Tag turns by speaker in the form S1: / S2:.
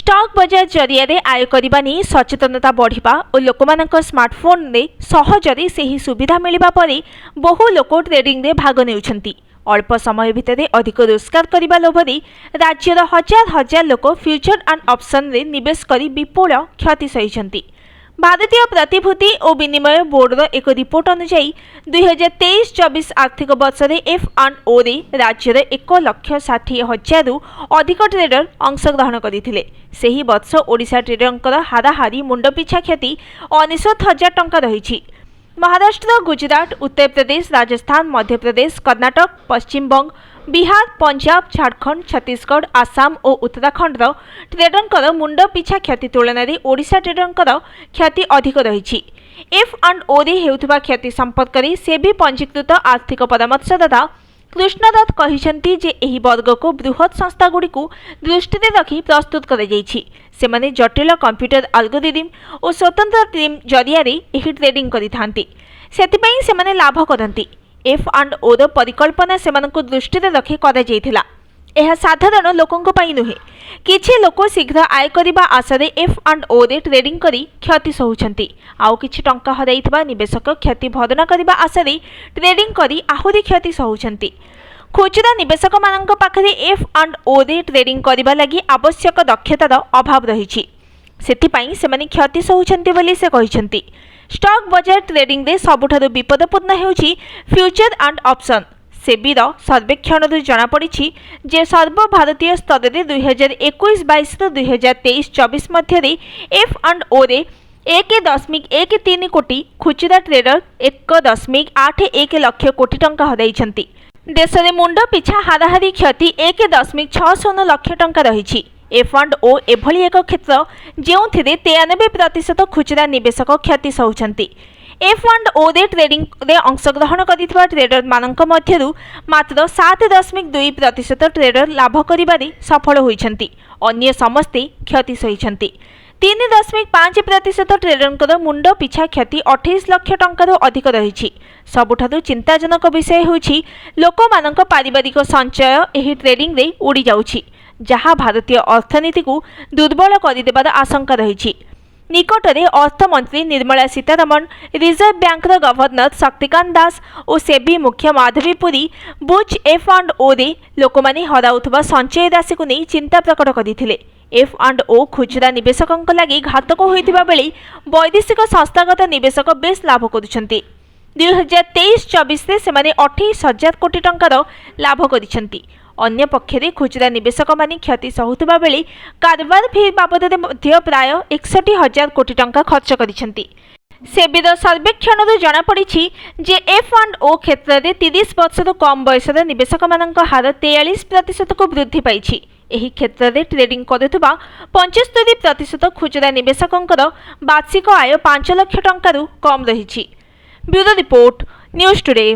S1: Stock बजार जरिया आय करने सचेतनता बढ़िबा और लोकमानक स्मार्टफोन रे सहजरे सही सुविधा मिलिबा परे बहु लोक ट्रेडिंग रे भाग नेउछंती। अल्प समय भितर अधिक रोजगार करने लोभरे राज्यर हजार हजार लोक फ्यूचर एंड ऑप्शन रे निवेश करी विपुल क्षति सहिछंती। भारतीय प्रतिभूति और विनिमय बोर्डर एक रिपोर्ट अनुसार 2023-24 आर्थिक वर्ष में F&O रे राज्यर 1,60,000 रु अधिक ट्रेडर अंशग्रहण करथिले। सेही वर्ष ओडिशा ट्रेडरंकर हाराहारी मुंडपिछा क्षति 19,000 टंका रही। महाराष्ट्र, गुजरात, उत्तर प्रदेश, राजस्थान, मध्य प्रदेश, कर्नाटक, पश्चिम बंग, बिहार, पंजाब, झारखंड, छत्तीसगढ़, आसाम और उत्तराखंड ट्रेडरंकर मुंड पिछा क्षति तुलन में ओडिशा ट्रेडरंकर क्षति अधिक रही। F&O रे हेउथबा क्षति संपर्क में सेबी पंजीकृत आर्थिक परामर्शदाता कृष्णदत्त कहिसेंती जे एही वर्ग को बृहत संस्था गुड़ी को दृष्टि रखी प्रस्तुत कर सेमाने जटिल कंप्यूटर एल्गोरिदम और स्वतंत्र टीम जरिया एही ट्रेडिंग करिथांती, सेतिपई सेमाने लाभ करंती। F&O रो परिकल्पना सेमानकु दृष्टि रखी करा जायथिला। यह साधारण लोकंक पई नुहे। किछि लोक शीघ्र आय करिबा आशारे F&O रे ट्रेडिंग करी क्षति सहुछंती। आउ किछि टंका हराइथिबा निवेशक क्षति भरण करिबा आशारे ट्रेडिंग करी आहुरी क्षति सहुछंती। खुचरा निवेशक मानक पाखरे F&O रे ट्रेडिंग करिबा लागि आवश्यक दक्षतार अभाव रहिछि, सेतिपई सेमाने क्षति सहुछंती बोली से कहिसंती। स्टॉक बजार ट्रेडिंग रे सबुठारु विपदपूर्ण हेउछि फ्यूचर एंड ऑप्शन। सेबीर सर्वेक्षण जनापड़ी जे सर्वभारतीय स्तर में 2021-22 तो 2023-24 मध्य F&O रे 1.13 कोटी, खुचरा ट्रेडर 1.81 लक्ष कोटी टंका हराइछंती। देश में मुंड पिछा हाराहारी क्षति 1.60 लक्ष टंका रही। F&O एभली एक क्षेत्र जो 93% खुचरा निवेशक क्षति सहुछंती। F&O रे ट्रेडिंग रे अंशग्रहण करिथिबा ट्रेडर मानक मध्यरु मात्र 7.2% ट्रेडर लाभ करिबारे सफल होइछंती, अन्य समस्ते क्षति सहिछंती। 3.5% ट्रेडरंकर मुंड पिछा क्षति 28 लाख टंकार अधिक रही। सबुठारु चिंताजनक विषय होछि लोकमानक पारिवारिक संचय एही ट्रेडिंग रे उड़ी जाउछि, जहाँ भारतीय अर्थनीति को दुर्बल करदेवार आशंका रही। निकटरे अर्थमंत्री Nirmala Sitharaman, reserve bank governor Shaktikanta Das और सेबी मुख्य माधवीपुरी बुच F&O रे लोकमाने हराउथबा संचय राशि को नहीं चिंता प्रकट करथिले। F&O खुचरा निवेशकों लगी घातक होइथिबा बेले वैदेशिक संस्थागत निवेशक बेस लाभ करुछंती। 2023-24 रे सेमाने 28,000 कोटी टंकार लाभ करिछंती। अन्य पक्षरे खुचरा निवेशक माने क्षति सहुथबा बेले कारबार फी बाबद प्राय 61,000 कोटी टंका खर्च करिछंती। सेबीर सर्वेक्षण जनापड़ी जे F&O क्षेत्र में 30 वर्ष कम बयसर निवेशक मानक हार 43% को वृद्धि पाइछि। एही क्षेत्र में ट्रेडिंग करुथबा 75% खुचरा निवेशकंकर वार्षिक आय 5 लाख टंकारु कम रहिछि। Bureau report, news today.